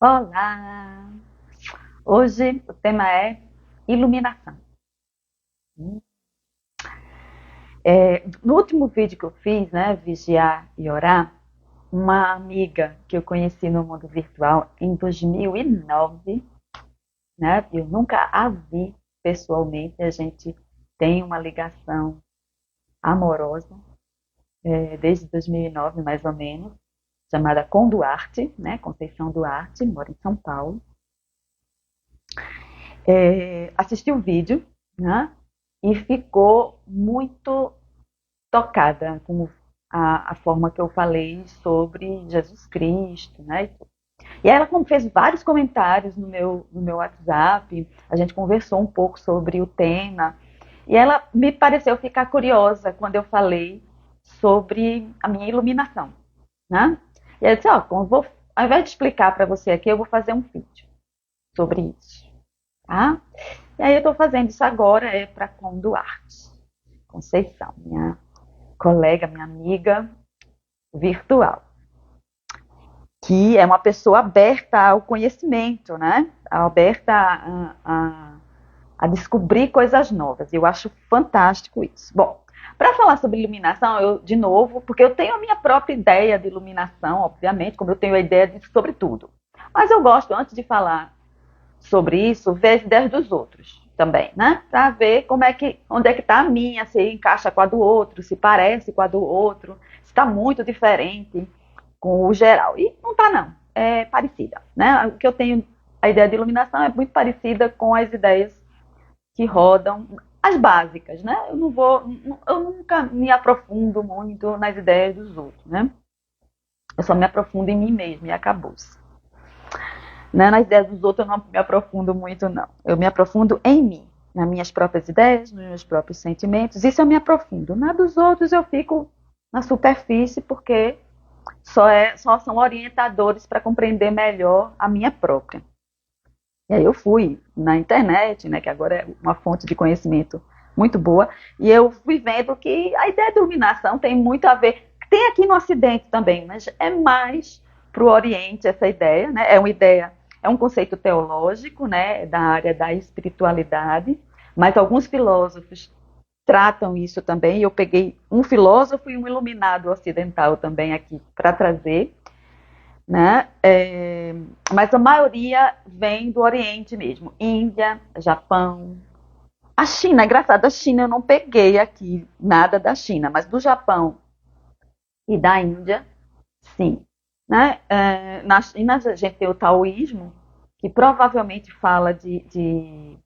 Olá! Hoje o tema é iluminação. No último vídeo que eu fiz, né, Vigiar e Orar, uma amiga que eu conheci no mundo virtual em 2009, né, eu nunca a vi pessoalmente, a gente tem uma ligação amorosa, desde 2009 mais ou menos, chamada Com Duarte, né, Conceição Duarte, mora em São Paulo. Assisti o vídeo, né, e ficou muito tocada com a forma que eu falei sobre Jesus Cristo, né? E aí ela fez vários comentários no meu WhatsApp, a gente conversou um pouco sobre o tema, e ela me pareceu ficar curiosa quando eu falei sobre a minha iluminação, né? E ela disse, ao invés de explicar para você aqui, eu vou fazer um vídeo sobre isso, tá? E aí eu estou fazendo isso agora, para Com Duarte, Conceição, minha colega, minha amiga virtual, que é uma pessoa aberta ao conhecimento, né? Aberta a descobrir coisas novas. Eu acho fantástico isso. Bom, para falar sobre iluminação, de novo, porque eu tenho a minha própria ideia de iluminação, obviamente, como eu tenho a ideia sobre tudo. Mas eu gosto, antes de falar sobre isso, ver as ideias dos outros também, né? Para ver onde é que está a minha, se encaixa com a do outro, se parece com a do outro, se está muito diferente com o geral. E não está não, é parecida, né? O que eu tenho, a ideia de iluminação é muito parecida com as ideias que rodam, as básicas, né? Eu nunca me aprofundo muito nas ideias dos outros, né? Eu só me aprofundo em mim mesma e acabou-se. Né? Nas ideias dos outros eu não me aprofundo muito, não. Eu me aprofundo em mim, nas minhas próprias ideias, nos meus próprios sentimentos. Isso eu me aprofundo. Na dos outros eu fico na superfície, porque só são orientadores para compreender melhor a minha própria. E aí eu fui na internet, né, que agora é uma fonte de conhecimento muito boa, e eu fui vendo que a ideia de iluminação tem muito a ver, tem aqui no Ocidente também, mas é mais para o Oriente essa ideia, né? É um conceito teológico, né, da área da espiritualidade, mas alguns filósofos tratam isso também. Eu peguei um filósofo e um iluminado ocidental também aqui para trazer, né? Mas a maioria vem do Oriente mesmo, Índia, Japão. A China, é engraçado, a China eu não peguei aqui nada da China, mas do Japão e da Índia, sim. Né? Na China a gente tem o taoísmo, que provavelmente fala de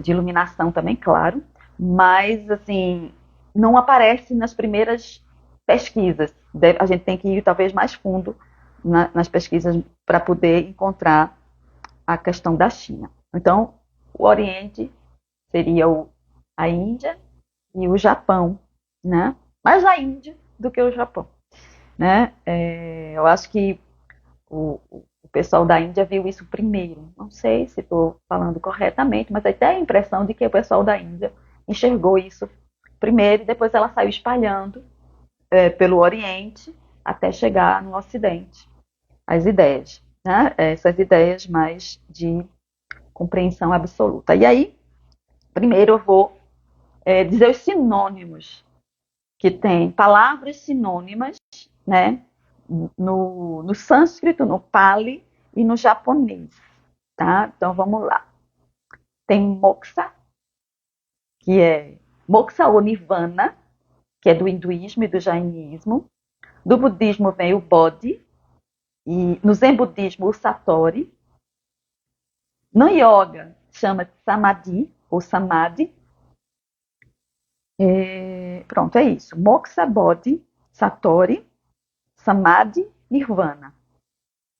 iluminação também, claro, mas assim, não aparece nas primeiras pesquisas. A gente tem que ir talvez mais fundo nas pesquisas para poder encontrar a questão da China. Então, o Oriente seria a Índia e o Japão, né? Mais a Índia do que o Japão, né? Eu acho que o pessoal da Índia viu isso primeiro. Não sei se estou falando corretamente, mas até a impressão de que o pessoal da Índia enxergou isso primeiro e depois ela saiu espalhando pelo Oriente até chegar no Ocidente. As ideias, né? Essas ideias mais de compreensão absoluta. E aí, primeiro eu vou dizer os sinônimos, que tem palavras sinônimas, né? No sânscrito, no Pali e no japonês, tá? Então vamos lá. Tem moksha, que é moksha ou nirvana, que é do hinduísmo e do jainismo. Do budismo vem o bodhi, e no zen budismo o satori. No yoga chama-se samadhi ou samadhi. Pronto, é isso. Moksha, bodhi, satori, samadhi, nirvana.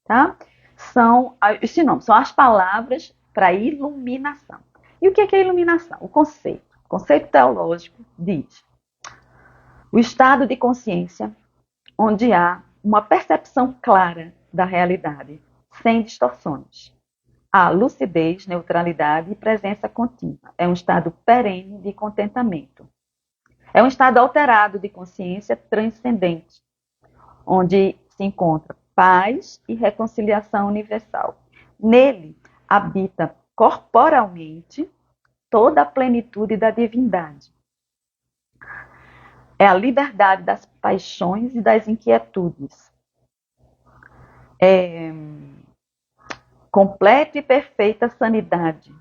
Tá? São os sinônimos, são as palavras para iluminação. E o que é iluminação? O conceito teológico diz: o estado de consciência onde há uma percepção clara da realidade, sem distorções. Há lucidez, neutralidade e presença contínua. É um estado perene de contentamento. É um estado alterado de consciência transcendente, onde se encontra paz e reconciliação universal. Nele habita corporalmente toda a plenitude da divindade. É a liberdade das paixões e das inquietudes. É completa e perfeita sanidade,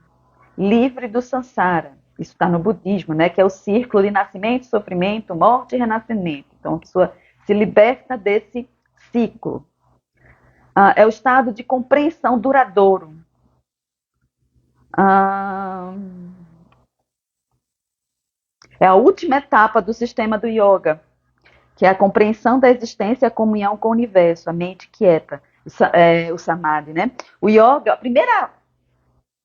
livre do samsara. Isso está no budismo, né? Que é o círculo de nascimento, sofrimento, morte e renascimento. Então, a pessoa se liberta desse ciclo. É o estado de compreensão duradouro. É a última etapa do sistema do yoga, que é a compreensão da existência e a comunhão com o universo, a mente quieta, o samadhi, né? O yoga, o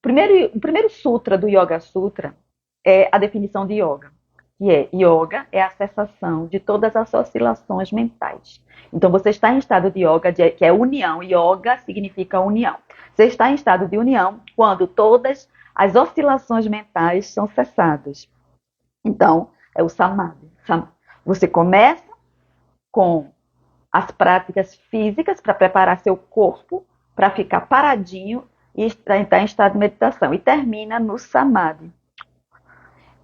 primeiro sutra do Yoga Sutra é a definição de yoga, que é yoga é a cessação de todas as oscilações mentais. Então você está em estado de yoga, que é união. Yoga significa união. Você está em estado de união quando todas as oscilações mentais são cessadas. Então, é o samadhi. Você começa com as práticas físicas para preparar seu corpo para ficar paradinho e entrar em estado de meditação. E termina no samadhi,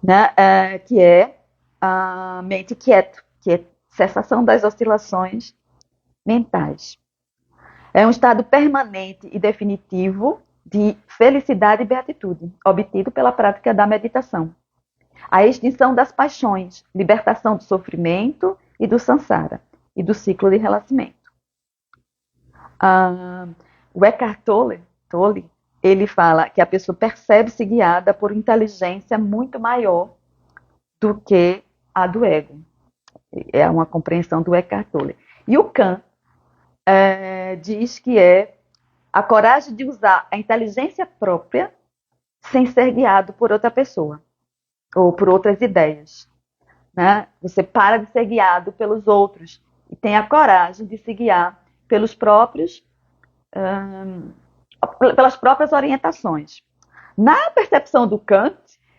né? Que é a mente quieta, que é cessação das oscilações mentais. É um estado permanente e definitivo de felicidade e beatitude, obtido pela prática da meditação. A extinção das paixões, libertação do sofrimento e do samsara, e do ciclo de renascimento. O Eckhart Tolle, ele fala que a pessoa percebe-se guiada por inteligência muito maior do que a do ego. É uma compreensão do Eckhart Tolle. E o Kant diz que é a coragem de usar a inteligência própria sem ser guiado por outra pessoa ou por outras ideias, né? Você para de ser guiado pelos outros e tem a coragem de se guiar pelas próprias orientações. Na percepção do Kant,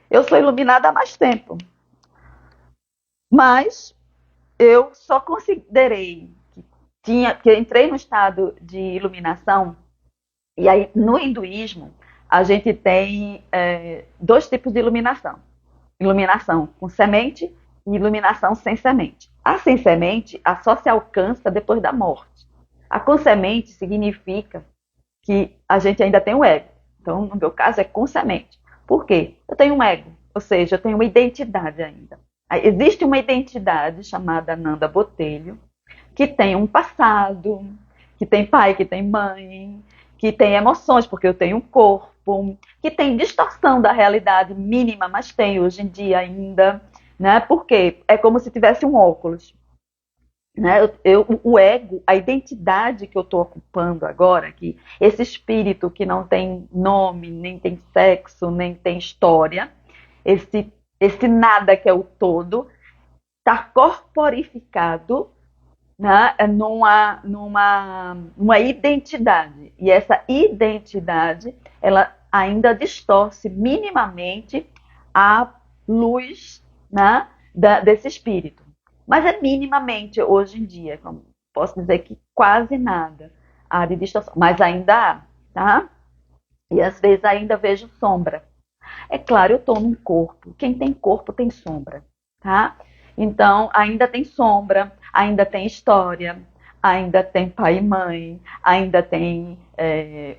eu sou iluminada há mais tempo, mas eu só considerei que eu entrei no estado de iluminação. E aí, no hinduísmo, a gente tem dois tipos de iluminação. Iluminação com semente e iluminação sem semente. A sem semente só se alcança depois da morte. A com semente significa que a gente ainda tem um ego. Então, no meu caso, é com semente. Por quê? Eu tenho um ego, ou seja, eu tenho uma identidade ainda. Existe uma identidade chamada Nanda Botelho, que tem um passado, que tem pai, que tem mãe, que tem emoções, porque eu tenho um corpo, que tem distorção da realidade mínima, mas tem hoje em dia ainda, né? Porque é como se tivesse um óculos. Né? O ego, a identidade que eu estou ocupando agora, que esse espírito que não tem nome, nem tem sexo, nem tem história, esse nada que é o todo, está corporificado, né, numa identidade. E essa identidade, ela ainda distorce minimamente a luz, né, desse espírito. Mas é minimamente hoje em dia, como posso dizer que quase nada há de distorção. Mas ainda há, tá? E às vezes ainda vejo sombra. É claro, eu estou num corpo. Quem tem corpo tem sombra, tá? Então, ainda tem sombra, ainda tem história, ainda tem pai e mãe, ainda tem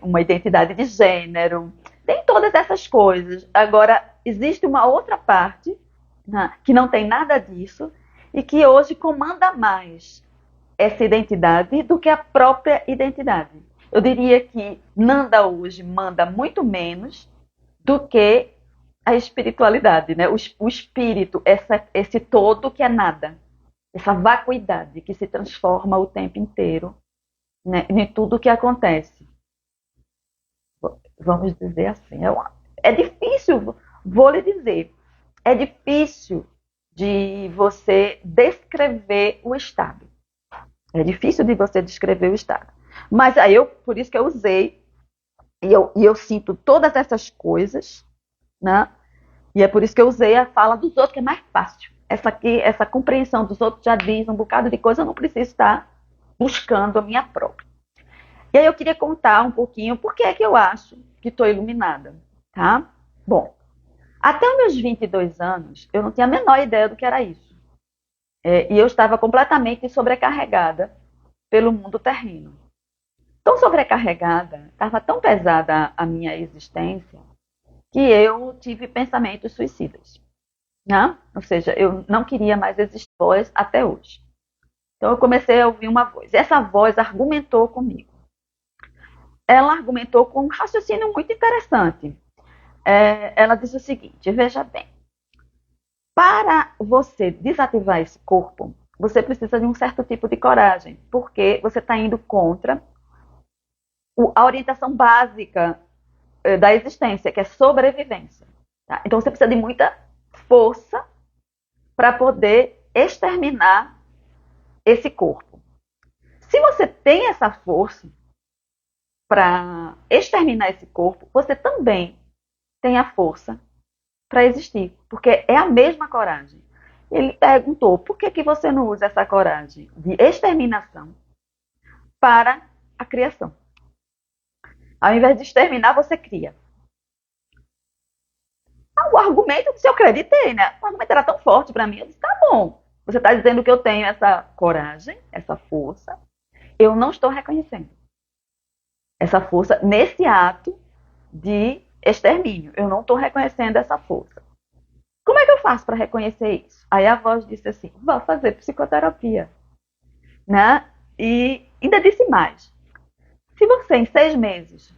uma identidade de gênero, tem todas essas coisas. Agora, existe uma outra parte, né, que não tem nada disso e que hoje comanda mais essa identidade do que a própria identidade. Eu diria que Nanda hoje manda muito menos do que a espiritualidade, né? O espírito, esse todo que é nada, essa vacuidade que se transforma o tempo inteiro, né, em tudo que acontece. Vamos dizer assim, é difícil, vou lhe dizer, é difícil de você descrever o estado. É difícil de você descrever o estado. Mas aí por isso que eu usei, e eu sinto todas essas coisas, né? E é por isso que eu usei a fala dos outros, que é mais fácil. Essa compreensão dos outros já diz um bocado de coisa, eu não preciso estar buscando a minha própria. E aí eu queria contar um pouquinho por que é que eu acho que estou iluminada, tá? Bom, até os meus 22 anos, eu não tinha a menor ideia do que era isso. E eu estava completamente sobrecarregada pelo mundo terreno. Tão sobrecarregada, estava tão pesada a minha existência, que eu tive pensamentos suicidas. Né? Ou seja, eu não queria mais existir até hoje. Então eu comecei a ouvir uma voz. E essa voz argumentou comigo. Ela argumentou com um raciocínio muito interessante. Ela disse o seguinte: veja bem, para você desativar esse corpo, você precisa de um certo tipo de coragem, porque você está indo contra a orientação básica da existência, que é sobrevivência. Tá? Então você precisa de muita força para poder exterminar esse corpo. Se você tem essa força para exterminar esse corpo, você também tem a força para existir, porque é a mesma coragem. Ele perguntou: por que você não usa essa coragem de exterminação para a criação? Ao invés de exterminar, você cria. O argumento, se eu acreditei, né? O argumento era tão forte para mim, eu disse: tá bom, você está dizendo que eu tenho essa coragem, essa força, eu não estou reconhecendo essa força nesse ato de extermínio. Eu não estou reconhecendo essa força. Como é que eu faço para reconhecer isso? Aí a voz disse assim: vá fazer psicoterapia. Né? E ainda disse mais: se você em 6 meses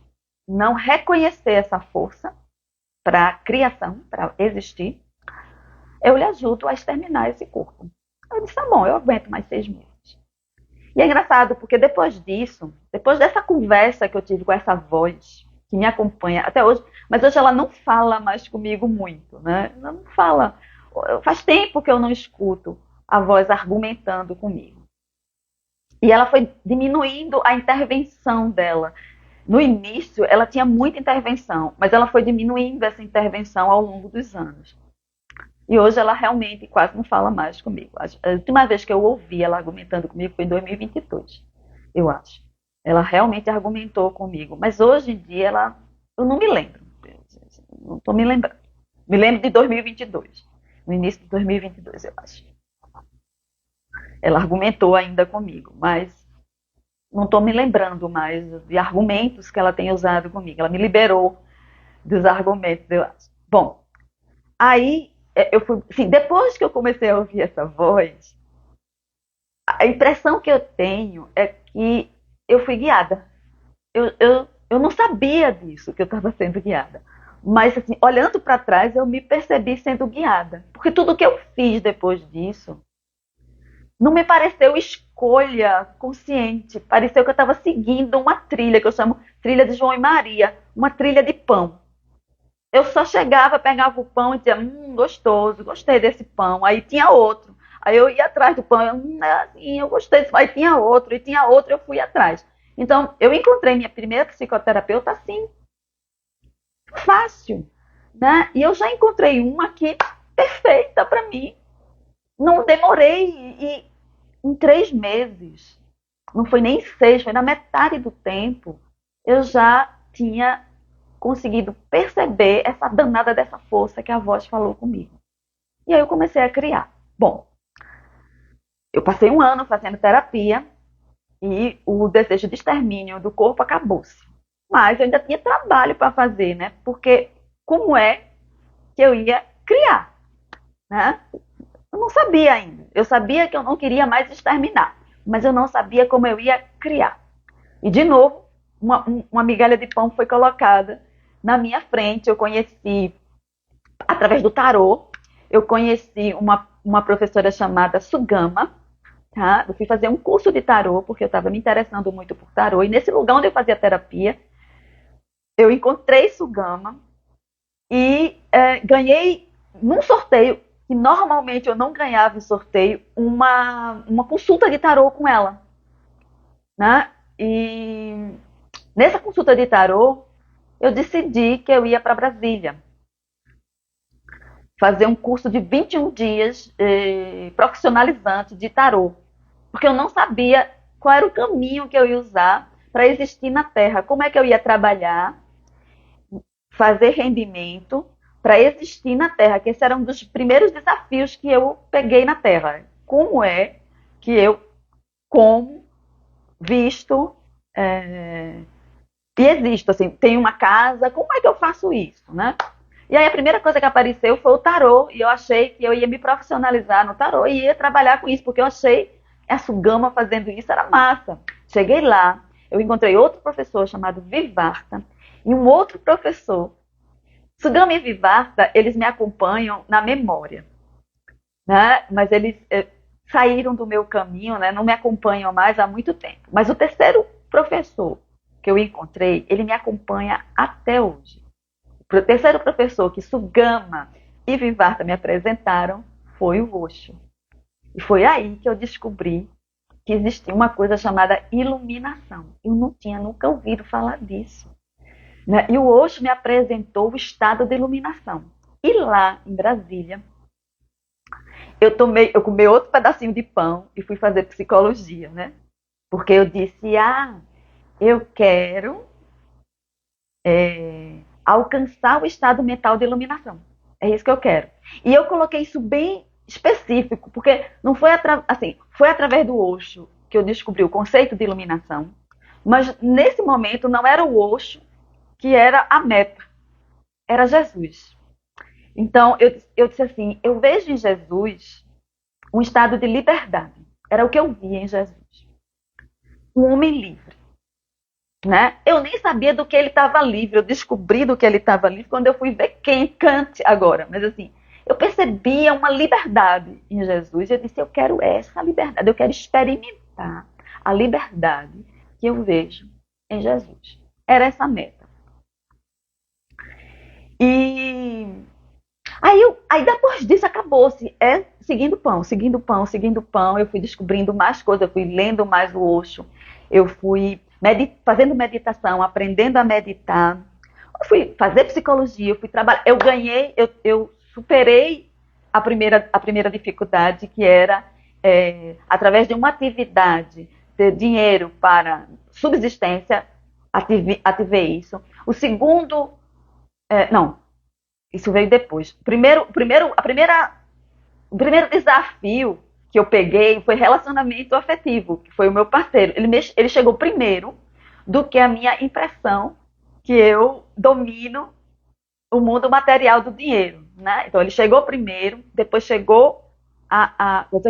não reconhecer essa força para a criação, para existir, eu lhe ajudo a exterminar esse corpo. Eu disse: tá bom, eu aguento mais 6 meses. E é engraçado, porque depois disso, depois dessa conversa que eu tive com essa voz, que me acompanha até hoje, mas hoje ela não fala mais comigo muito, né? Ela não fala. Faz tempo que eu não escuto a voz argumentando comigo. E ela foi diminuindo a intervenção dela. No início, ela tinha muita intervenção, mas ela foi diminuindo essa intervenção ao longo dos anos. E hoje ela realmente quase não fala mais comigo. A última vez que eu ouvi ela argumentando comigo foi em 2022, eu acho. Ela realmente argumentou comigo. Mas hoje em dia eu não me lembro. Não estou me lembrando. Me lembro de 2022. No início de 2022, eu acho. Ela argumentou ainda comigo, mas não estou me lembrando mais de argumentos que ela tem usado comigo. Ela me liberou dos argumentos, eu acho. Bom, aí eu fui, assim, depois que eu comecei a ouvir essa voz, a impressão que eu tenho é que eu fui guiada. Eu não sabia disso, que eu estava sendo guiada. Mas, assim, olhando para trás, eu me percebi sendo guiada. Porque tudo que eu fiz depois disso não me pareceu escolha consciente. Pareceu que eu estava seguindo uma trilha, que eu chamo trilha de João e Maria, uma trilha de pão. Eu só chegava, pegava o pão e dizia: gostoso, gostei desse pão. Aí tinha outro. Aí eu ia atrás do pão, eu gostei desse pão. Aí tinha outro, eu fui atrás. Então, eu encontrei minha primeira psicoterapeuta assim, fácil, né? E eu já encontrei uma aqui perfeita para mim. Não demorei, e em 3 meses, não foi nem 6, foi na metade do tempo, eu já tinha conseguido perceber essa danada dessa força que a voz falou comigo. E aí eu comecei a criar. Bom, eu passei 1 ano fazendo terapia e o desejo de extermínio do corpo acabou-se. Mas eu ainda tinha trabalho para fazer, né? Porque como é que eu ia criar? Né? Eu não sabia ainda. Eu sabia que eu não queria mais exterminar, mas eu não sabia como eu ia criar. E, de novo, uma migalha de pão foi colocada na minha frente. Eu conheci, através do tarô, eu conheci uma professora chamada Sugama. Tá? Eu fui fazer um curso de tarô, porque eu estava me interessando muito por tarô. E nesse lugar onde eu fazia terapia, eu encontrei Sugama e ganhei, num sorteio, que normalmente eu não ganhava em sorteio, uma consulta de tarô com ela. Né? E nessa consulta de tarô, eu decidi que eu ia para Brasília fazer um curso de 21 dias profissionalizante de tarô, porque eu não sabia qual era o caminho que eu ia usar para existir na Terra. Como é que eu ia trabalhar, fazer rendimento para existir na Terra? Que esse era um dos primeiros desafios que eu peguei na Terra. Como é que eu como, visto e existo? Assim, tenho uma casa, como é que eu faço isso, né? E aí a primeira coisa que apareceu foi o tarô, e eu achei que eu ia me profissionalizar no tarô e ia trabalhar com isso, porque eu achei a Sugama fazendo isso era massa. Cheguei lá, eu encontrei outro professor chamado Vivarta e um outro professor. Sugama e Vivarta, eles me acompanham na memória, né? Mas eles saíram do meu caminho, né? Não me acompanham mais há muito tempo. Mas o terceiro professor que eu encontrei, ele me acompanha até hoje. O terceiro professor que Sugama e Vivarta me apresentaram foi o Osho. E foi aí que eu descobri que existia uma coisa chamada iluminação. Eu não tinha nunca ouvido falar disso, né? E o Osho me apresentou o estado de iluminação. E lá em Brasília, eu comi outro pedacinho de pão e fui fazer psicologia, né? Porque eu disse, eu quero alcançar o estado mental de iluminação. É isso que eu quero. E eu coloquei isso bem específico, porque não foi foi através do Osho que eu descobri o conceito de iluminação, mas nesse momento não era o Osho que era a meta, era Jesus. Então eu disse assim, eu vejo em Jesus um estado de liberdade. Era o que eu via em Jesus. Um homem livre. Né? Eu nem sabia do que ele estava livre, eu descobri do que ele estava livre quando eu fui ver Kant agora. Mas assim, eu percebia uma liberdade em Jesus e eu disse, eu quero essa liberdade, eu quero experimentar a liberdade que eu vejo em Jesus. Era essa a meta. E aí depois disso acabou-se, seguindo pão, seguindo pão, seguindo pão, eu fui descobrindo mais coisas, eu fui lendo mais o Osho, eu fui fazendo meditação, aprendendo a meditar, eu fui fazer psicologia, eu fui trabalhar, eu superei a primeira dificuldade, que era, através de uma atividade, ter dinheiro para subsistência, ativei isso. O segundo, não, isso veio depois. O primeiro desafio que eu peguei foi relacionamento afetivo, que foi o meu parceiro. Ele chegou primeiro do que a minha impressão que eu domino o mundo material do dinheiro, né? Então ele chegou primeiro, depois chegou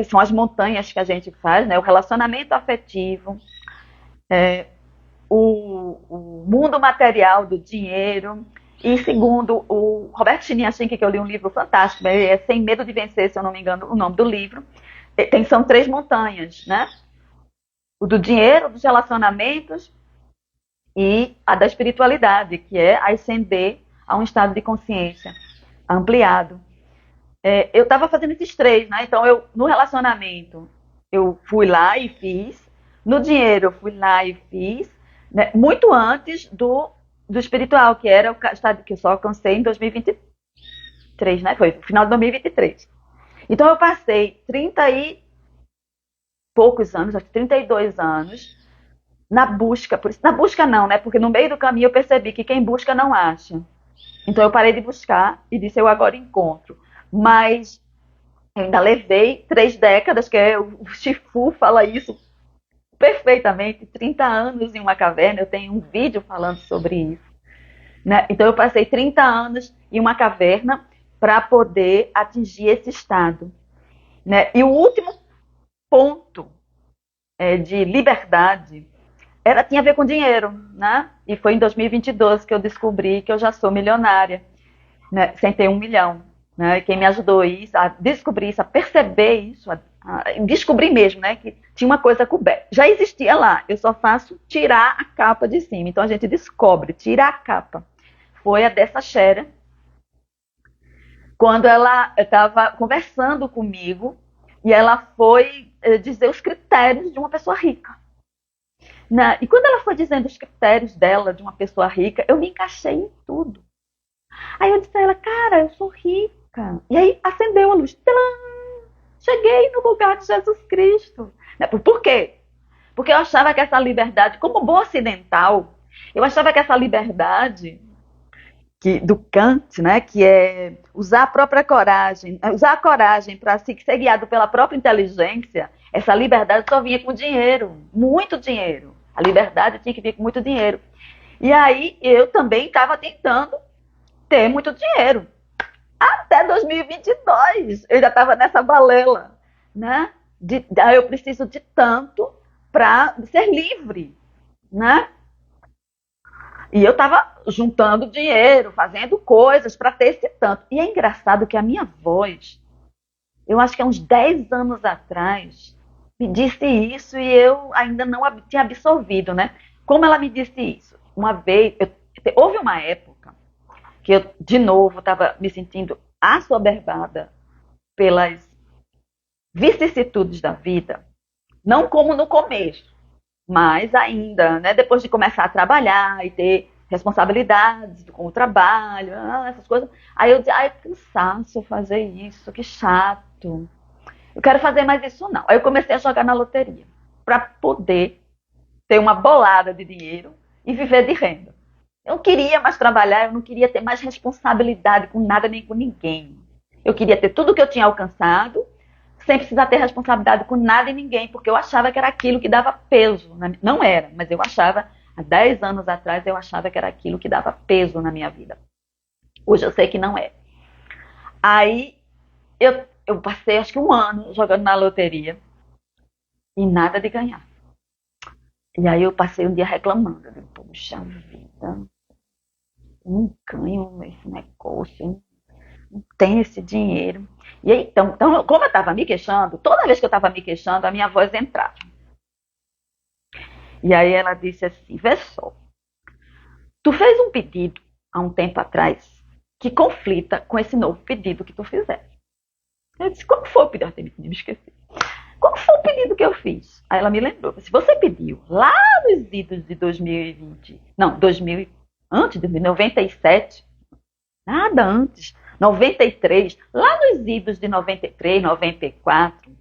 são as montanhas que a gente faz, né? O relacionamento afetivo, o mundo material do dinheiro. E segundo o Roberto Chiniachink, que eu li um livro fantástico, é Sem Medo de Vencer, se eu não me engano, o nome do livro, são 3 montanhas, né? O do dinheiro, dos relacionamentos e a da espiritualidade, que é ascender a um estado de consciência ampliado. Eu estava fazendo esses 3, né? Então, no relacionamento, eu fui lá e fiz. No dinheiro, eu fui lá e fiz, né? Muito antes do espiritual, que era o estado que eu só alcancei em 2023, né? Foi no final de 2023. Então eu passei 30 e poucos anos, acho que 32 anos, na busca. Na busca não, né? Porque no meio do caminho eu percebi que quem busca não acha. Então eu parei de buscar e disse, eu agora encontro. Mas eu ainda levei 3 décadas, que o Shifu fala isso perfeitamente, 30 anos em uma caverna, eu tenho um vídeo falando sobre isso. Né? Então eu passei 30 anos em uma caverna para poder atingir esse estado. Né? E o último ponto de liberdade tinha a ver com dinheiro. Né? E foi em 2022 que eu descobri que eu já sou milionária, né? Sem ter 1 milhão. Né? Quem me ajudou a descobrir isso, a perceber isso, a descobrir mesmo, né, que tinha uma coisa coberta. Já existia lá, eu só faço tirar a capa de cima. Então a gente descobre, tira a capa. Foi a dessa Shera, quando ela estava conversando comigo e ela foi dizer os critérios de uma pessoa rica. Né? E quando ela foi dizendo os critérios dela, de uma pessoa rica, eu me encaixei em tudo. Aí eu disse a ela, cara, eu sou rica. E aí acendeu a luz. Tcharam! Cheguei no lugar de Jesus Cristo. Por quê? Porque eu achava que essa liberdade, como boa ocidental, eu achava que essa liberdade do Kant, né, que é usar a própria coragem, usar a coragem para ser guiado pela própria inteligência, essa liberdade só vinha com dinheiro, muito dinheiro. A liberdade tinha que vir com muito dinheiro. E aí eu também estava tentando ter muito dinheiro. Até 2022, eu já estava nessa balela, né? Eu preciso de tanto para ser livre, né? E eu estava juntando dinheiro, fazendo coisas para ter esse tanto. E é engraçado que a minha voz, eu acho que há uns 10 anos atrás, me disse isso e eu ainda não tinha absorvido, né? Como ela me disse isso? Uma vez, houve uma época que eu, de novo, estava me sentindo assoberbada pelas vicissitudes da vida, não como no começo, mas ainda, né, depois de começar a trabalhar e ter responsabilidades com o trabalho, essas coisas, aí eu disse, ai, que cansaço fazer isso, que chato. Eu quero fazer mais isso não. Aí eu comecei a jogar na loteria, para poder ter uma bolada de dinheiro e viver de renda. Eu não queria mais trabalhar, eu não queria ter mais responsabilidade com nada nem com ninguém. Eu queria ter tudo que eu tinha alcançado, sem precisar ter responsabilidade com nada e ninguém, porque eu achava que era aquilo que dava peso. Não era, mas eu achava, há 10 anos atrás, eu achava que era aquilo que dava peso na minha vida. Hoje eu sei que não é. Aí eu passei acho que um ano jogando na loteria e nada de ganhar. E aí eu passei um dia reclamando. Eu digo, poxa vida, eu não ganho esse negócio, não tenho esse dinheiro. E aí, então como eu estava me queixando, toda vez que eu estava me queixando, a minha voz entrava. E aí ela disse assim, vê só, tu fez um pedido há um tempo atrás que conflita com esse novo pedido que tu fizeste. Eu disse, como foi o pedido? Eu me esqueci. Qual foi o pedido que eu fiz? Aí ela me lembrou. Se você pediu lá nos idos de 2020, não, 2000, antes de 97, nada antes, 93, lá nos idos de 93, 94,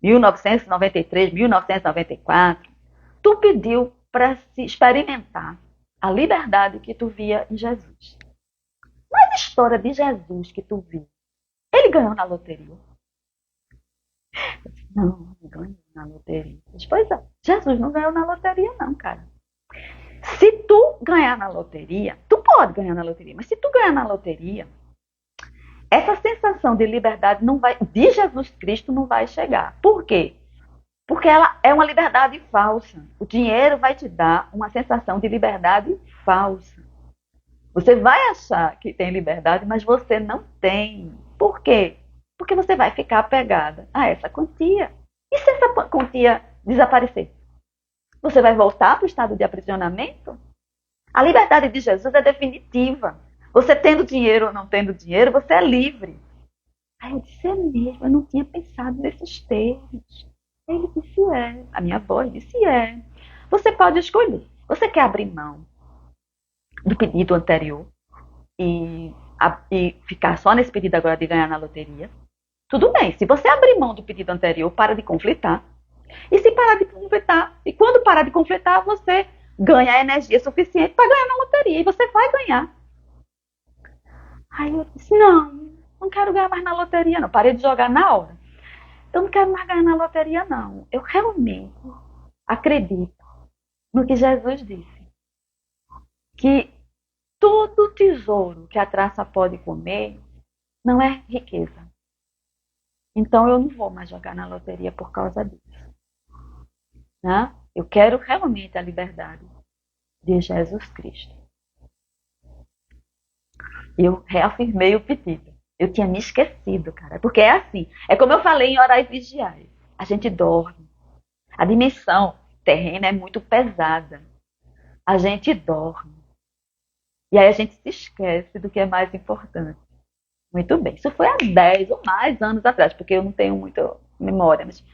1993, 1994, tu pediu para se experimentar a liberdade que tu via em Jesus. Mas a história de Jesus que tu viu, ele ganhou na loteria? Não, não ganhou na loteria. Pois é, Jesus não ganhou na loteria não, cara. Se tu ganhar na loteria, tu pode ganhar na loteria, mas se tu ganhar na loteria, essa sensação de liberdade não vai, de Jesus Cristo não vai chegar. Por quê? Porque ela é uma liberdade falsa. O dinheiro vai te dar uma sensação de liberdade falsa. Você vai achar que tem liberdade, mas você não tem. Por quê? Porque você vai ficar apegada a essa quantia. E se essa quantia desaparecer? Você vai voltar para o estado de aprisionamento? A liberdade de Jesus é definitiva. Você tendo dinheiro ou não tendo dinheiro, você é livre. Aí eu disse, é mesmo, eu não tinha pensado nesses termos. Ele disse, é. A minha voz disse, é. Você pode escolher. Você quer abrir mão do pedido anterior e ficar só nesse pedido agora de ganhar na loteria? Tudo bem, se você abrir mão do pedido anterior, para de conflitar. E se parar de conflitar, e quando parar de conflitar, você ganha energia suficiente para ganhar na loteria. E você vai ganhar. Aí eu disse, não quero ganhar mais na loteria, não. Parei de jogar na hora. Eu não quero mais ganhar na loteria, não. Eu realmente acredito no que Jesus disse. Que todo tesouro que a traça pode comer não é riqueza. Então eu não vou mais jogar na loteria por causa disso. Né? Eu quero realmente a liberdade de Jesus Cristo. Eu reafirmei o pedido. Eu tinha me esquecido, cara. Porque é assim. É como eu falei em Orar e Vigiar. A gente dorme. A dimensão terrena é muito pesada. A gente dorme. E aí a gente se esquece do que é mais importante. Muito bem. Isso foi há 10 ou mais anos atrás, porque eu não tenho muita memória. Mas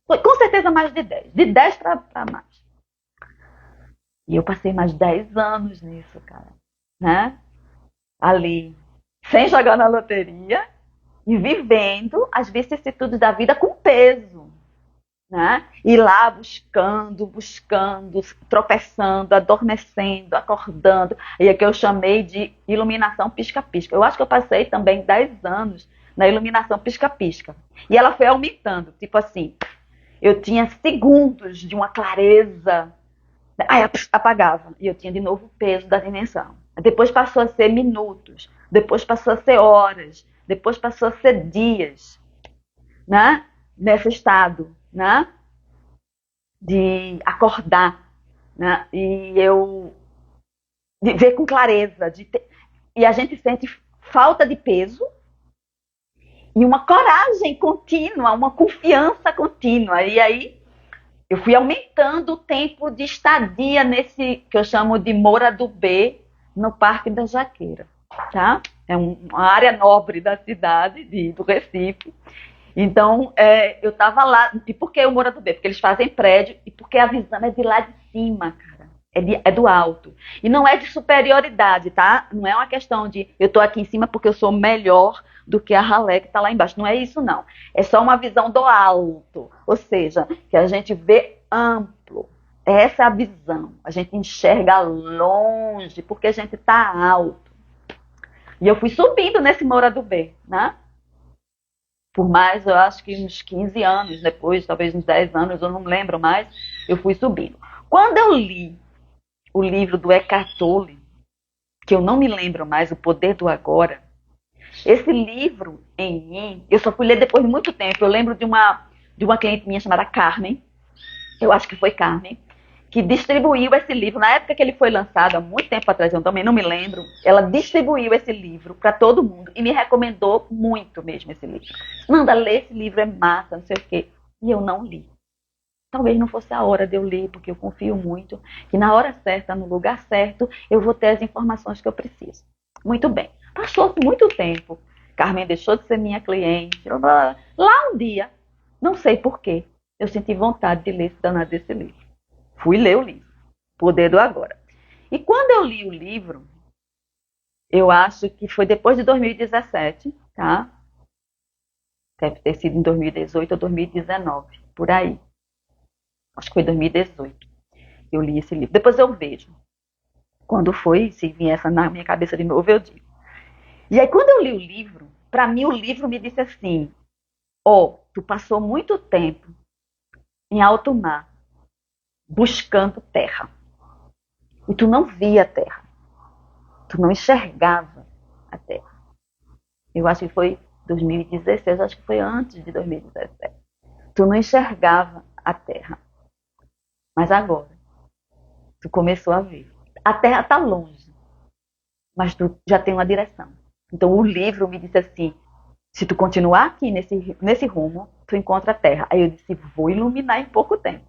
foi com certeza mais de 10. De 10 para mais. E eu passei mais 10 anos nisso, cara. Né? Ali, sem jogar na loteria e vivendo as vicissitudes da vida com peso. né? Ir lá buscando, tropeçando, adormecendo, acordando. E é que eu chamei de iluminação pisca-pisca. Eu acho que eu passei também 10 anos na iluminação pisca-pisca. E ela foi aumentando, tipo assim, eu tinha segundos de uma clareza, aí apagava, e eu tinha de novo o peso da dimensão. Depois passou a ser minutos, depois passou a ser horas, depois passou a ser dias, né? Nesse estado, né? De acordar, né? E eu de ver com clareza, e a gente sente falta de peso e uma coragem contínua, uma confiança contínua. E aí eu fui aumentando o tempo de estadia nesse que eu chamo de Moura do B, no Parque da Jaqueira, tá? É uma área nobre da cidade, do Recife. Então, eu estava lá. E por que o Moura do B? Porque eles fazem prédio e porque a visão é de lá de cima, cara. É do alto. E não é de superioridade, tá? Não é uma questão de eu estou aqui em cima porque eu sou melhor do que a ralé que está lá embaixo. Não é isso, não. É só uma visão do alto. Ou seja, que a gente vê amplo. Essa é a visão. A gente enxerga longe porque a gente está alto. E eu fui subindo nesse Moura do B, né? Por mais, eu acho que uns 15 anos depois, talvez uns 10 anos, eu não lembro mais, eu fui subindo. Quando eu li o livro do Eckhart Tolle, que eu não me lembro mais, O Poder do Agora, esse livro em mim, eu só fui ler depois de muito tempo. Eu lembro de uma cliente minha chamada Carmen, eu acho que foi Carmen, que distribuiu esse livro. Na época que ele foi lançado, há muito tempo atrás, eu também não me lembro, ela distribuiu esse livro para todo mundo e me recomendou muito mesmo esse livro. Nanda, lê esse livro, é massa, não sei o quê. E eu não li. Talvez não fosse a hora de eu ler, porque eu confio muito que na hora certa, no lugar certo, eu vou ter as informações que eu preciso. Muito bem. Passou muito tempo. Carmen deixou de ser minha cliente. Lá um dia, não sei porquê, eu senti vontade de ler esse danado desse livro. Fui ler o livro, Poder do Agora. E quando eu li o livro, eu acho que foi depois de 2017, tá? Deve ter sido em 2018 ou 2019, por aí. Acho que foi 2018. Eu li esse livro. Depois eu vejo. Quando foi, se vier essa na minha cabeça de novo, eu digo. E aí, quando eu li o livro, para mim o livro me disse assim: tu passou muito tempo em alto mar, buscando terra. E tu não via a terra. Tu não enxergava a terra. Eu acho que foi 2016, acho que foi antes de 2017. Tu não enxergava a terra. Mas agora, tu começou a ver. A terra está longe, mas tu já tem uma direção. Então o livro me disse assim: se tu continuar aqui nesse rumo, tu encontra a terra. Aí eu disse: vou iluminar em pouco tempo.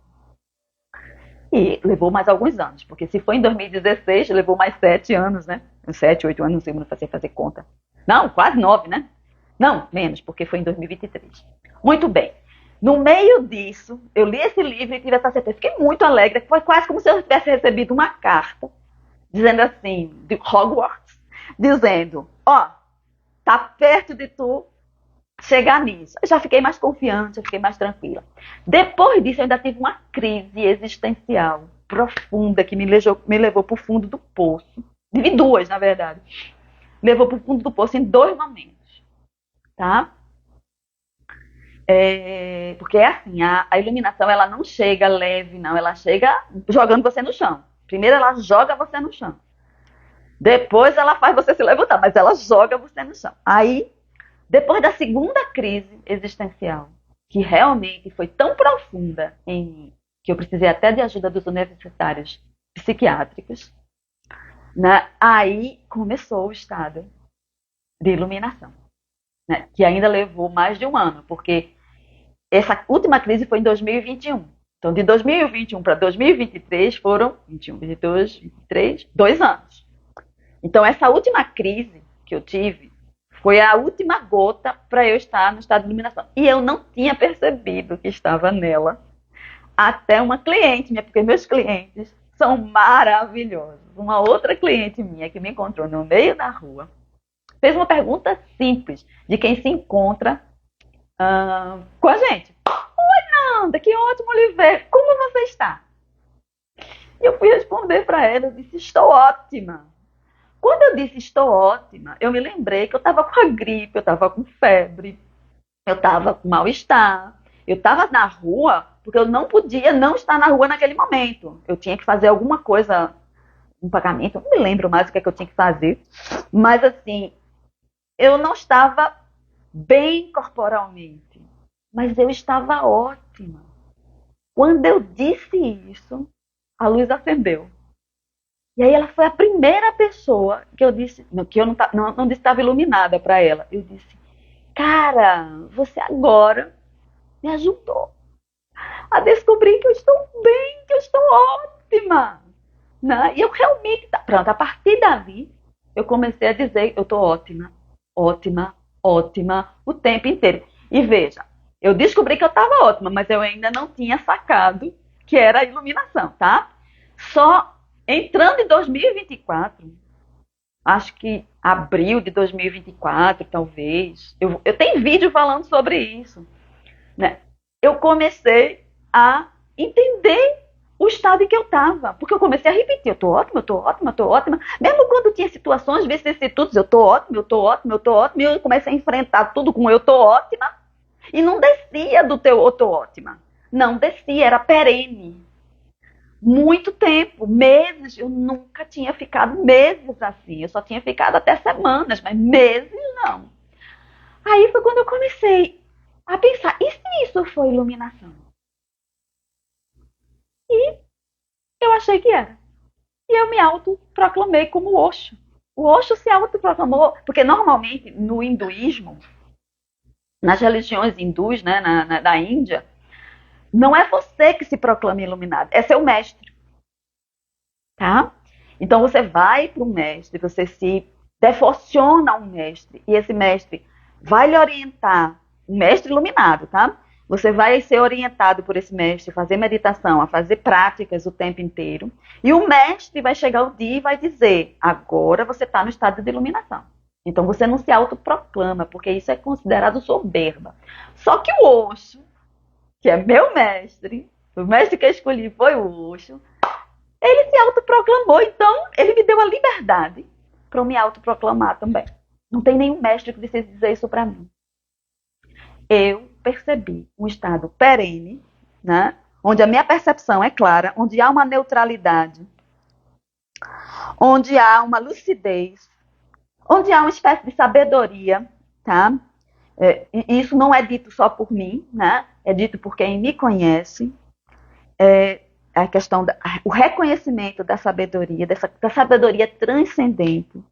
E levou mais alguns anos, porque se foi em 2016, levou mais 7 anos, né? Uns 7, 8 anos, não sei como fazer conta. Não, quase 9, né? Não, menos, porque foi em 2023. Muito bem. No meio disso, eu li esse livro e tive essa certeza. Fiquei muito alegre. Foi quase como se eu tivesse recebido uma carta, dizendo assim, de Hogwarts, dizendo: tá perto de tu chegar nisso. Eu já fiquei mais confiante, já fiquei mais tranquila. Depois disso, eu ainda tive uma crise existencial profunda que me levou para o fundo do poço. Tive duas, na verdade. Levou para o fundo do poço em 2 momentos. Tá? Porque é assim, a iluminação ela não chega leve, não. Ela chega jogando você no chão. Primeiro ela joga você no chão. Depois ela faz você se levantar, mas ela joga você no chão. Aí, depois da segunda crise existencial, que realmente foi tão profunda em mim, que eu precisei até de ajuda dos universitários psiquiátricos, né? Aí começou o estado de iluminação, né? Que ainda levou mais de 1 ano, porque essa última crise foi em 2021. Então, de 2021 para 2023 foram 21, 22, 23, 2 anos. Então, essa última crise que eu tive foi a última gota para eu estar no estado de iluminação. E eu não tinha percebido que estava nela até uma cliente minha, porque meus clientes são maravilhosos. Uma outra cliente minha que me encontrou no meio da rua fez uma pergunta simples de quem se encontra com a gente. Oi, Fernanda, que ótimo lhe ver. Como você está? E eu fui responder para ela, eu disse, estou ótima. Quando eu disse estou ótima, eu me lembrei que eu estava com a gripe, eu estava com febre, eu estava com mal-estar, eu estava na rua, porque eu não podia não estar na rua naquele momento. Eu tinha que fazer alguma coisa, um pagamento, eu não me lembro mais o que é que eu tinha que fazer, mas assim, eu não estava bem corporalmente, mas eu estava ótima. Quando eu disse isso, a luz acendeu. E aí ela foi a primeira pessoa que eu disse, que eu não disse que estava iluminada para ela. Eu disse, cara, você agora me ajudou a descobrir que eu estou bem, que eu estou ótima. Né? E eu realmente, pronto, a partir dali, eu comecei a dizer, eu estou ótima, ótima, ótima, o tempo inteiro. E veja, eu descobri que eu estava ótima, mas eu ainda não tinha sacado que era a iluminação, tá? Só entrando em 2024, acho que abril de 2024, talvez, eu tenho vídeo falando sobre isso, né? Eu comecei a entender o estado em que eu estava, porque eu comecei a repetir, eu estou ótima, eu estou ótima, eu estou ótima, mesmo quando tinha situações, vicissitudes, eu estou ótima, eu estou ótima, eu estou ótima, e eu comecei a enfrentar tudo com eu estou ótima, e não descia do teu eu estou ótima, não descia, era perene. Muito tempo, meses, eu nunca tinha ficado meses assim, eu só tinha ficado até semanas, mas meses não. Aí foi quando eu comecei a pensar, e se isso foi iluminação? E eu achei que era. E eu me autoproclamei como Osho. O Osho se autoproclamou, porque normalmente no hinduísmo, nas religiões hindus, né, da Índia, não é você que se proclama iluminado, é seu mestre. Tá? Então você vai para o mestre, você se devociona a um mestre, e esse mestre vai lhe orientar, um mestre iluminado, tá? Você vai ser orientado por esse mestre a fazer meditação, a fazer práticas o tempo inteiro, e o mestre vai chegar o dia e vai dizer, agora você está no estado de iluminação. Então você não se autoproclama, porque isso é considerado soberba. Só que o Osho, que é meu mestre, o mestre que eu escolhi foi o Osho, ele se autoproclamou, então ele me deu a liberdade para eu me autoproclamar também. Não tem nenhum mestre que precise dizer isso para mim. Eu percebi um estado perene, né, onde a minha percepção é clara, onde há uma neutralidade, onde há uma lucidez, onde há uma espécie de sabedoria, tá? E isso não é dito só por mim, né? É dito por quem me conhece. A questão o reconhecimento da sabedoria, da sabedoria transcendente,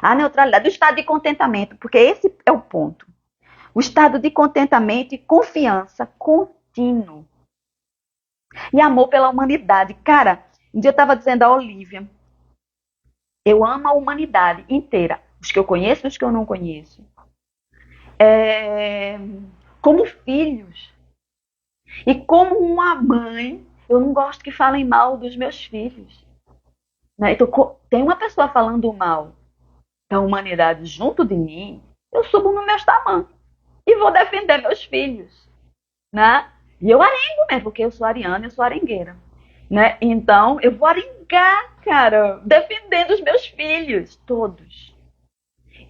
a neutralidade, do estado de contentamento, porque esse é o ponto. O estado de contentamento e confiança contínuo. E amor pela humanidade. Cara, um dia eu estava dizendo a Olivia, eu amo a humanidade inteira, os que eu conheço e os que eu não conheço. Como filhos. E como uma mãe, eu não gosto que falem mal dos meus filhos. Né? Então, tem uma pessoa falando mal da humanidade junto de mim, eu subo no meu tamanho e vou defender meus filhos. Né? E eu arengo mesmo, porque eu sou ariana, eu sou arengueira. Né? Então, eu vou arengar, cara, defendendo os meus filhos, todos.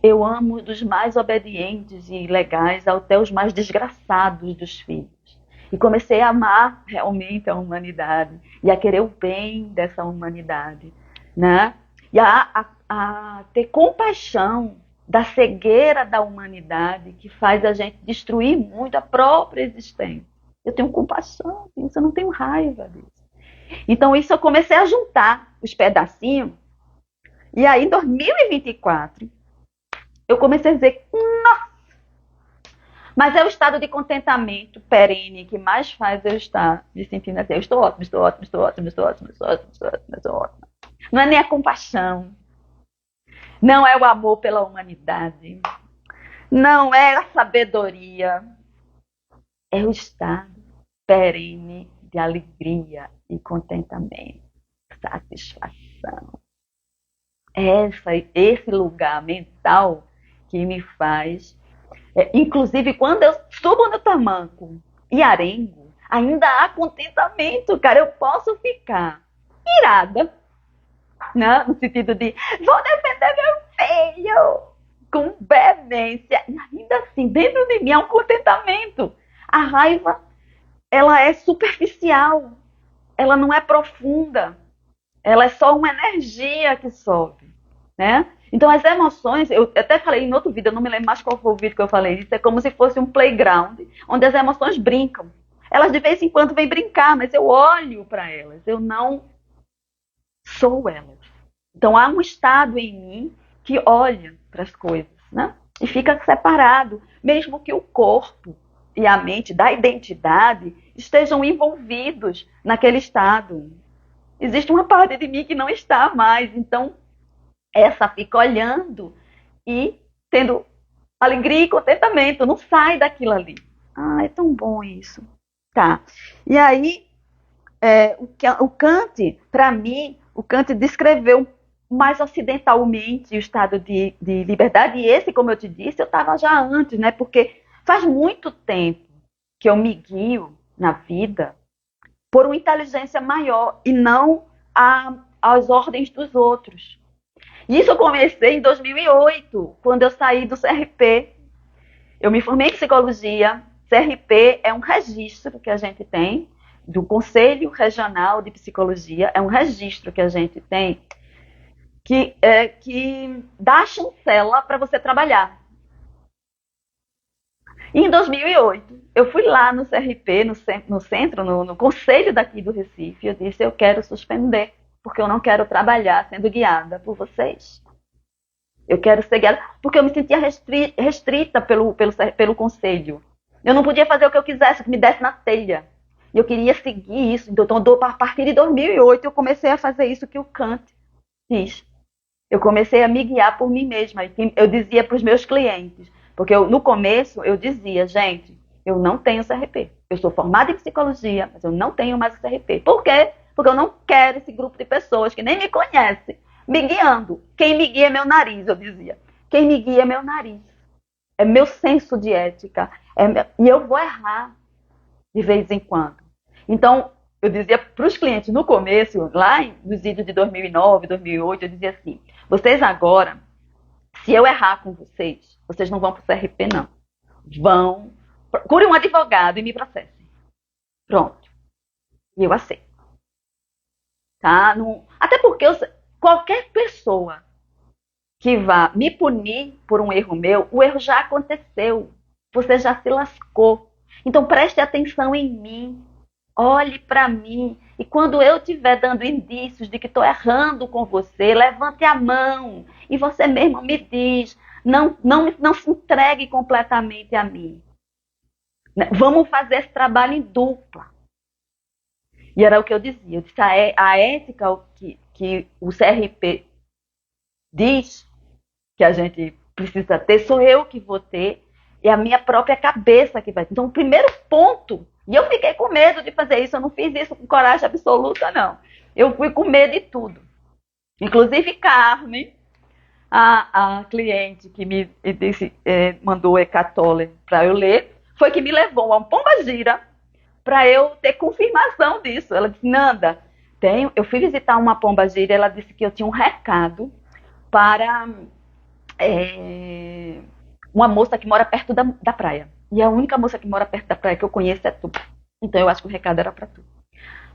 Eu amo dos mais obedientes e legais até os mais desgraçados dos filhos. E comecei a amar realmente a humanidade e a querer o bem dessa humanidade, né? E a ter compaixão da cegueira da humanidade que faz a gente destruir muito a própria existência. Eu tenho compaixão disso, eu não tenho raiva disso. Então isso eu comecei a juntar os pedacinhos e aí em 2024 eu comecei a dizer, nossa, mas é o estado de contentamento perene que mais faz eu estar me sentindo assim, eu estou ótimo, estou ótimo, estou ótimo, estou ótimo, estou ótimo, estou ótimo, estou ótimo. Não é nem a compaixão, não é o amor pela humanidade, não é a sabedoria, é o estado perene de alegria e contentamento, satisfação. Esse lugar mental que me faz... inclusive, quando eu subo no tamanco e arengo, ainda há contentamento, cara. Eu posso ficar irada, né? No sentido de vou defender meu filho com veemência. E ainda assim, dentro de mim há um contentamento. A raiva, ela é superficial, ela não é profunda, ela é só uma energia que sobe, né? Então as emoções, eu até falei em outro vídeo, eu não me lembro mais qual foi o vídeo que eu falei isso, é como se fosse um playground, onde as emoções brincam. Elas de vez em quando vêm brincar, mas eu olho para elas, eu não sou elas. Então há um estado em mim que olha para as coisas, né? E fica separado, mesmo que o corpo e a mente da identidade estejam envolvidos naquele estado. Existe uma parte de mim que não está mais, então essa fica olhando e tendo alegria e contentamento, não sai daquilo ali. Ah, é tão bom isso. Tá. E aí, o Kant, para mim, o Kant descreveu mais ocidentalmente o estado de liberdade, e esse, como eu te disse, eu estava já antes, né? Porque faz muito tempo que eu me guio na vida por uma inteligência maior e não às ordens dos outros. Isso eu comecei em 2008, quando eu saí do CRP. Eu me formei em psicologia. CRP é um registro que a gente tem do Conselho Regional de Psicologia. É um registro que a gente tem que dá a chancela para você trabalhar. E em 2008, eu fui lá no CRP, no centro, no conselho daqui do Recife. Eu disse, eu quero suspender, porque eu não quero trabalhar sendo guiada por vocês. Eu quero ser guiada, porque eu me sentia restrita pelo conselho. Eu não podia fazer o que eu quisesse, que me desse na telha. E eu queria seguir isso. Então, a partir de 2008, eu comecei a fazer isso que o Kant diz. Eu comecei a me guiar por mim mesma. Eu dizia para os meus clientes, porque no começo eu dizia, gente, eu não tenho CRP. Eu sou formada em psicologia, mas eu não tenho mais CRP. Por quê? Porque eu não quero esse grupo de pessoas que nem me conhecem me guiando. Quem me guia é meu nariz, eu dizia. Quem me guia é meu nariz. É meu senso de ética. E eu vou errar de vez em quando. Então, eu dizia para os clientes no começo, lá nos vídeos de 2009, 2008, eu dizia assim, vocês agora, se eu errar com vocês, vocês não vão para o CRP, não. Procure um advogado e me processem. Pronto. E eu aceito. Tá? Até porque qualquer pessoa que vá me punir por um erro meu, o erro já aconteceu. Você já se lascou. Então preste atenção em mim. Olhe para mim. E quando eu estiver dando indícios de que estou errando com você, levante a mão. E você mesmo me diz. Não se entregue completamente a mim. Vamos fazer esse trabalho em dupla. E era o que eu dizia. Eu disse, a ética que o CRP diz que a gente precisa ter, sou eu que vou ter, é a minha própria cabeça que vai ter. Então, o primeiro ponto, e eu fiquei com medo de fazer isso, eu não fiz isso com coragem absoluta, não. Eu fui com medo de tudo. Inclusive, Carmen, a cliente que me disse, mandou o Eckhart Tolle para eu ler, foi que me levou a um pomba-gira para eu ter confirmação disso. Ela disse, Nanda, eu fui visitar uma pomba-gira, ela disse que eu tinha um recado para uma moça que mora perto da praia. E a única moça que mora perto da praia que eu conheço é tu. Então eu acho que o recado era para tu.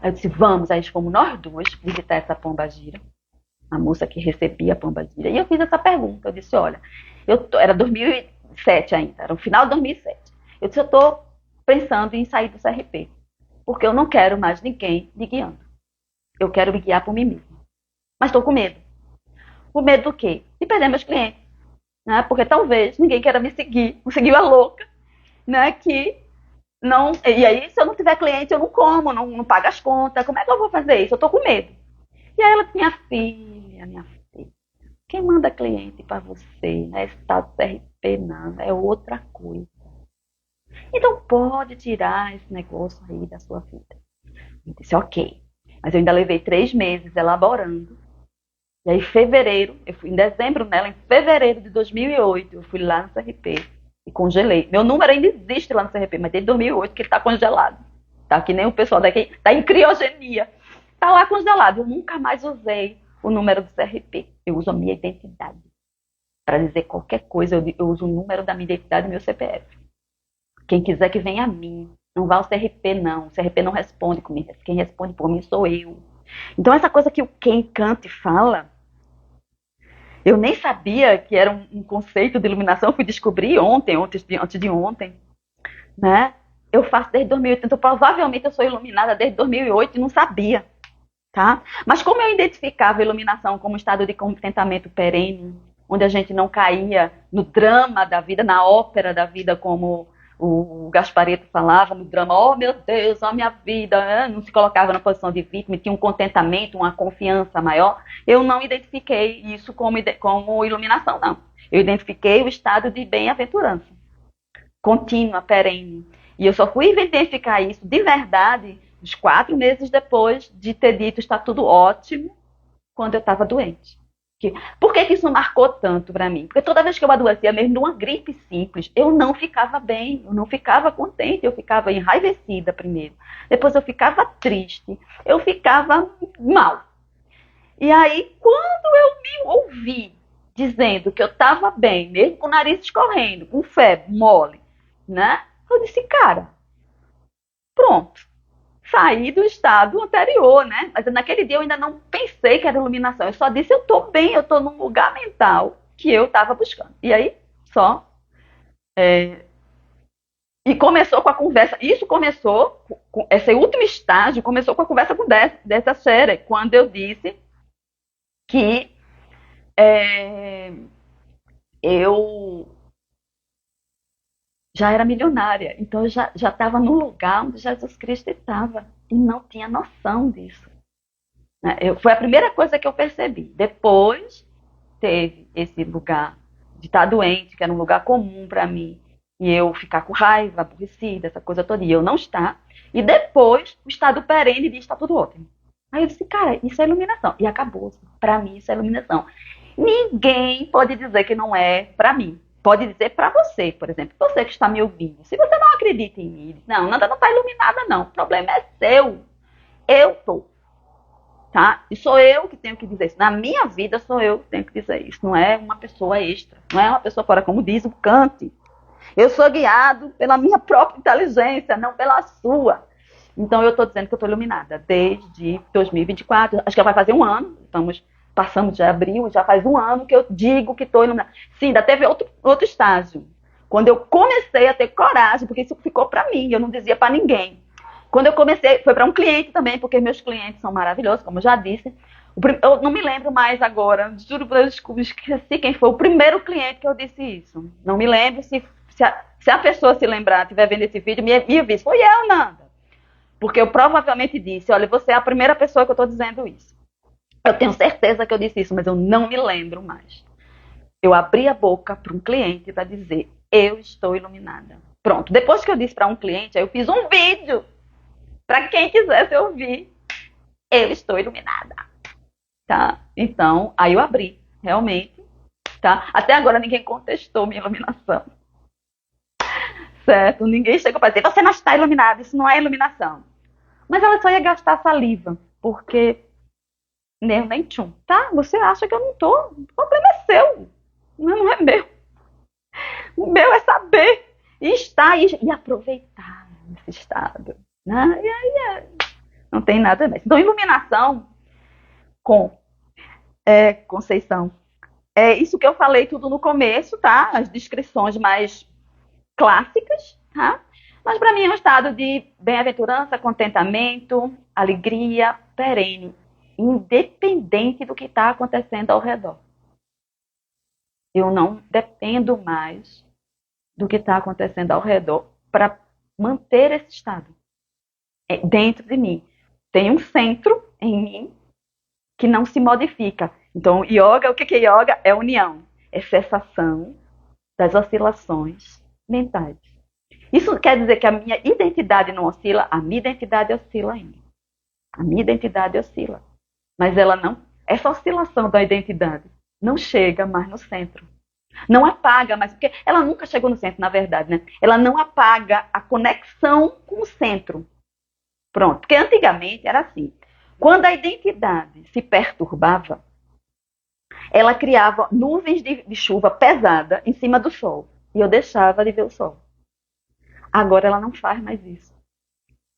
Aí eu disse, vamos. Aí fomos nós duas visitar essa pomba-gira, a moça que recebia a pomba-gira. E eu fiz essa pergunta. Eu disse, olha, era 2007 ainda, era o final de 2007. Eu disse, eu estou pensando em sair do CRP, porque eu não quero mais ninguém me guiando. Eu quero me guiar por mim mesma. Mas estou com medo. Com medo do quê? De perder meus clientes. Né? Porque talvez ninguém queira me seguir a louca, né? Que não. E aí, se eu não tiver cliente, eu não como, não pago as contas. Como é que eu vou fazer isso? Eu estou com medo. E aí ela disse, minha filha, quem manda cliente para você, né? Esse tal do CRP não, é outra coisa. Então pode tirar esse negócio aí da sua vida. Eu disse, ok. Mas eu ainda levei 3 meses elaborando. E aí em fevereiro, eu fui em dezembro nela, em fevereiro de 2008, eu fui lá no CRP e congelei. Meu número ainda existe lá no CRP, mas desde 2008 que ele está congelado. Tá que nem o pessoal daqui, tá em criogenia. Tá lá congelado. Eu nunca mais usei o número do CRP. Eu uso a minha identidade. Para dizer qualquer coisa, eu uso o número da minha identidade e meu CPF. Quem quiser que venha a mim. Não vá ao CRP, não. O CRP não responde comigo. Quem responde por mim sou eu. Então, essa coisa que o Ken Kant fala, eu nem sabia que era um conceito de iluminação. Eu fui descobrir antes de ontem. Né? Eu faço desde 2008. Então, provavelmente, eu sou iluminada desde 2008 e não sabia. Tá? Mas como eu identificava a iluminação como um estado de contentamento perene, onde a gente não caía no drama da vida, na ópera da vida, como o Gasparetto falava, no drama, oh meu Deus, oh minha vida, não se colocava na posição de vítima, tinha um contentamento, uma confiança maior, eu não identifiquei isso como iluminação, não. Eu identifiquei o estado de bem-aventurança, contínua, perene. E eu só fui identificar isso de verdade uns 4 meses depois de ter dito está tudo ótimo, quando eu estava doente. Por que isso marcou tanto para mim? Porque toda vez que eu adoecia, mesmo de uma gripe simples, eu não ficava bem, eu não ficava contente, eu ficava enraivecida primeiro. Depois eu ficava triste, eu ficava mal. E aí, quando eu me ouvi dizendo que eu estava bem, mesmo com o nariz escorrendo, com febre, mole, né? Eu disse, cara, pronto. Saí do estado anterior, né? Mas naquele dia eu ainda não pensei que era iluminação. Eu só disse, eu tô bem, eu tô num lugar mental que eu estava buscando. E aí, E começou com a conversa. Isso começou, esse último estágio começou com a conversa com dessa série, quando eu disse que eu já era milionária. Então eu já estava no lugar onde Jesus Cristo estava e não tinha noção disso. Foi a primeira coisa que eu percebi. Depois teve esse lugar de estar doente, que era um lugar comum para mim, e eu ficar com raiva, aborrecida, essa coisa toda, e eu não estar. E depois o estado perene de está tudo ótimo. Aí eu disse, cara, isso é iluminação. E acabou. Para mim isso é iluminação. Ninguém pode dizer que não é para mim. Pode dizer para você, por exemplo, você que está me ouvindo. Se você não acredita em mim, não, Nanda não está iluminada não, o problema é seu. Eu estou. Tá? E sou eu que tenho que dizer isso. Na minha vida sou eu que tenho que dizer isso. Não é uma pessoa extra. Não é uma pessoa fora, como diz o Kant. Eu sou guiado pela minha própria inteligência, não pela sua. Então eu estou dizendo que eu estou iluminada desde 2024. Acho que já vai fazer um ano. Passamos de abril, já faz um ano que eu digo que estou iluminada. Sim, ainda teve outro estágio. Quando eu comecei a ter coragem, porque isso ficou para mim, eu não dizia para ninguém. Quando eu comecei, foi para um cliente também, porque meus clientes são maravilhosos, como eu já disse. Eu não me lembro mais agora, juro por Deus, esqueci quem foi o primeiro cliente que eu disse isso. Não me lembro, se a pessoa se lembrar, estiver vendo esse vídeo, me avise. Foi eu, Nanda. Porque eu provavelmente disse, olha, você é a primeira pessoa que eu estou dizendo isso. Eu tenho certeza que eu disse isso, mas eu não me lembro mais. Eu abri a boca para um cliente para dizer, eu estou iluminada. Pronto, depois que eu disse para um cliente, aí eu fiz um vídeo para quem quisesse ouvir, eu estou iluminada. Tá? Então, aí eu abri, realmente. Tá? Até agora ninguém contestou minha iluminação. Certo? Ninguém chegou para dizer, você não está iluminada, isso não é iluminação. Mas ela só ia gastar saliva, porque nem tchum. Tá? Você acha que eu não tô? O problema é seu. Não é meu. O meu é saber e estar e aproveitar esse estado. Né? E aí não tem nada mais. Então, iluminação com Conceição. É isso que eu falei tudo no começo, tá? As descrições mais clássicas, tá? Mas para mim é um estado de bem-aventurança, contentamento, alegria perene, independente do que está acontecendo ao redor. Eu não dependo mais do que está acontecendo ao redor para manter esse estado dentro de mim. Tem um centro em mim que não se modifica. Então, yoga, o que é yoga? É união, é cessação das oscilações mentais. Isso quer dizer que a minha identidade não oscila, a minha identidade oscila ainda. A minha identidade oscila. Mas ela não, essa oscilação da identidade não chega mais no centro. Não apaga, mas porque ela nunca chegou no centro, na verdade, né? Ela não apaga a conexão com o centro. Pronto, porque antigamente era assim. Quando a identidade se perturbava, ela criava nuvens de chuva pesada em cima do sol. E eu deixava de ver o sol. Agora ela não faz mais isso.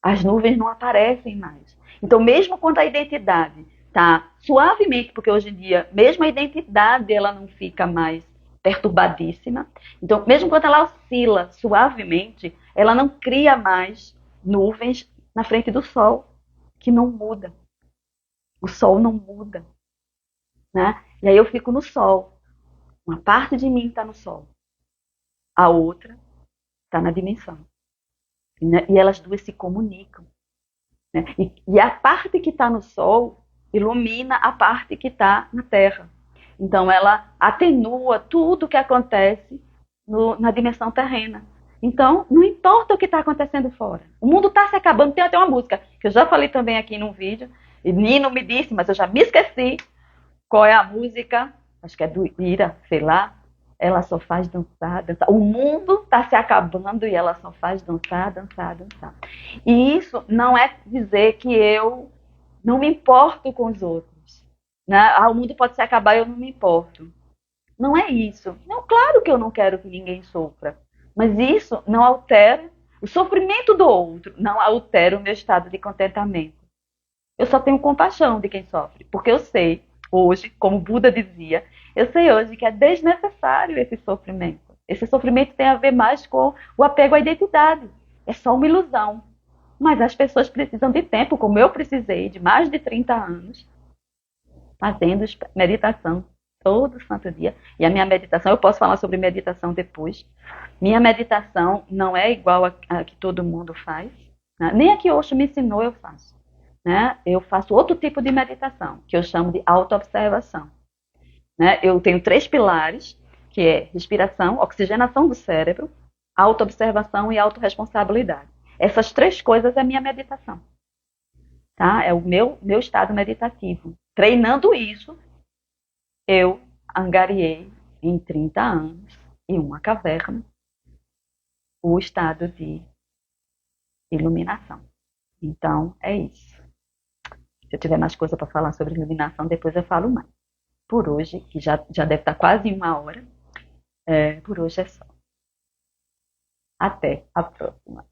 As nuvens não aparecem mais. Então, mesmo quando a identidade está suavemente, porque hoje em dia, mesmo a identidade ela não fica mais perturbadíssima. Então, mesmo quando ela oscila suavemente, ela não cria mais nuvens na frente do sol, que não muda. O sol não muda, né? E aí eu fico no sol. Uma parte de mim está no sol, a outra está na dimensão. E elas duas se comunicam. Né? E a parte que está no sol ilumina a parte que está na Terra. Então ela atenua tudo o que acontece na dimensão terrena. Então, não importa o que está acontecendo fora. O mundo está se acabando. Tem até uma música, que eu já falei também aqui num vídeo, e Nino me disse, mas eu já me esqueci qual é a música. Acho que é do Ira, sei lá. Ela só faz dançar, dançar. O mundo está se acabando e ela só faz dançar, dançar, dançar. E isso não é dizer que eu não me importo com os outros. Né? Ah, o mundo pode se acabar e eu não me importo. Não é isso. Não, claro que eu não quero que ninguém sofra. Mas isso não altera o sofrimento do outro, não altera o meu estado de contentamento. Eu só tenho compaixão de quem sofre, porque eu sei hoje, como Buda dizia, eu sei hoje que é desnecessário esse sofrimento. Esse sofrimento tem a ver mais com o apego à identidade. É só uma ilusão. Mas as pessoas precisam de tempo, como eu precisei, de mais de 30 anos, fazendo meditação todo santo dia. E a minha meditação, eu posso falar sobre meditação depois. Minha meditação não é igual a que todo mundo faz. Né? Nem a que Osho me ensinou eu faço. Né? Eu faço outro tipo de meditação, que eu chamo de autoobservação. Né? Eu tenho 3 pilares, que é respiração, oxigenação do cérebro, autoobservação e autorresponsabilidade. Essas 3 coisas é a minha meditação. Tá? É o meu estado meditativo. Treinando isso, eu angariei em 30 anos, em uma caverna, o estado de iluminação. Então, é isso. Se eu tiver mais coisa para falar sobre iluminação, depois eu falo mais. Por hoje, que já deve estar quase 1 hora, por hoje é só. Até a próxima.